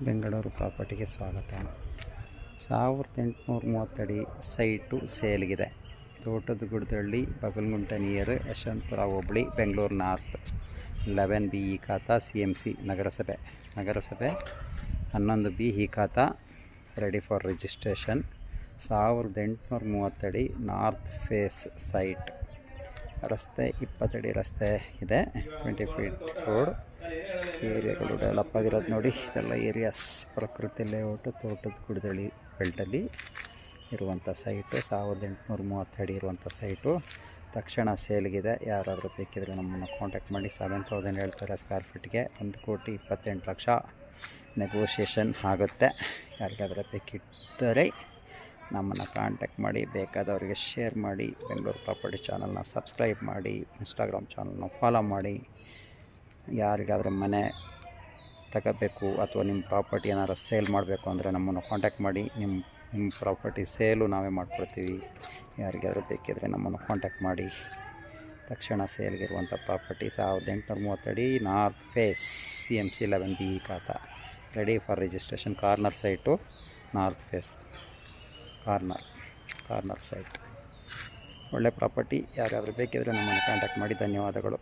ಬೆಂಗಳೂರು ಪ್ರಾಪರ್ಟಿಗೆ ಸ್ವಾಗತ. 1830 ಅಡಿ ಸೈಟು ಸೇಲ್ಗಿದೆ. ತೋಟದ ಗುಡ್ದಳ್ಳಿ, ಬಗಲ್ಗುಂಟ ನಿಯರ್ ಯಶವಂತಪುರ ಹೋಬಳಿ, ಬೆಂಗಳೂರು ನಾರ್ತ್. 11B ಈ ಖಾತಾ, CMC ನಗರಸಭೆ 11B ಈ ಖಾತಾ, ರೆಡಿ ಫಾರ್ ರಿಜಿಸ್ಟ್ರೇಷನ್. 1830 ಅಡಿ ನಾರ್ತ್ ಫೇಸ್ ಸೈಟ್. ರಸ್ತೆ 20 ಅಡಿ ರಸ್ತೆ ಇದೆ, 20 ಫೀಟ್ ರೋಡ್. ಏರಿಯಾಗಳು ಡೆವಲಪ್ ಆಗಿರೋದು ನೋಡಿ. ಇದೆಲ್ಲ ಏರಿಯಾಸ್ ಪ್ರಕೃತಿ ಲೇಔಟು, ತೋಟದ ಗುಡ್ದಳ್ಳಿ ಬೆಲ್ಟಲ್ಲಿ ಇರುವಂಥ ಸೈಟು. 1830 ಅಡಿ ಇರುವಂಥ ಸೈಟು ತಕ್ಷಣ ಸೇಲ್ಗಿದೆ. ಯಾರಾದರೂ ಬೇಕಿದ್ರೆ ನಮ್ಮನ್ನು ಕಾಂಟ್ಯಾಕ್ಟ್ ಮಾಡಿ. 7,000 ಹೇಳ್ತಾರೆ ಸ್ಕ್ವೇರ್ ಫೀಟ್ಗೆ. 1,28,00,000 ನೆಗೋಷಿಯೇಷನ್ ಆಗುತ್ತೆ. ಯಾರಿಗಾದರೂ ಬೇಕಿದ್ದರೆ ನಮ್ಮನ್ನು ಕಾಂಟ್ಯಾಕ್ಟ್ ಮಾಡಿ. ಬೇಕಾದವರಿಗೆ ಶೇರ್ ಮಾಡಿ. ಬೆಂಗಳೂರು ಪ್ರಾಪರ್ಟಿ ಚಾನಲ್ನ ಸಬ್ಸ್ಕ್ರೈಬ್ ಮಾಡಿ. ಇನ್ಸ್ಟಾಗ್ರಾಮ್ ಚಾನಲ್ನ ಫಾಲೋ ಮಾಡಿ. ಯಾರಿಗಾದರೂ ಮನೆ ತಗೋಬೇಕು ಅಥವಾ ನಿಮ್ಮ ಪ್ರಾಪರ್ಟಿ ಏನಾರು ಸೇಲ್ ಮಾಡಬೇಕು ಅಂದರೆ ನಮ್ಮನ್ನು ಕಾಂಟ್ಯಾಕ್ಟ್ ಮಾಡಿ. ನಿಮ್ಮ ಪ್ರಾಪರ್ಟಿ ಸೇಲು ನಾವೇ ಮಾಡ್ಕೊಡ್ತೀವಿ. ಯಾರಿಗಾದರೂ ಬೇಕಿದ್ರೆ ನಮ್ಮನ್ನು ಕಾಂಟ್ಯಾಕ್ಟ್ ಮಾಡಿ. ತಕ್ಷಣ ಸೇಲ್ಗಿರುವಂಥ ಪ್ರಾಪರ್ಟಿ 1830 ಅಡಿ ನಾರ್ತ್ ಫೇಸ್, CMC 11B ಈ ಖಾತಾ, ready for registration. Corner site, north face corner site. ಒಳ್ಳೆ ಪ್ರಾಪರ್ಟಿ. ಯಾರಾದರೂ ಬೇಕಿದ್ರೆ ನಮ್ಮನ್ನು ಕಾಂಟ್ಯಾಕ್ಟ್ ಮಾಡಿ. ಧನ್ಯವಾದಗಳು.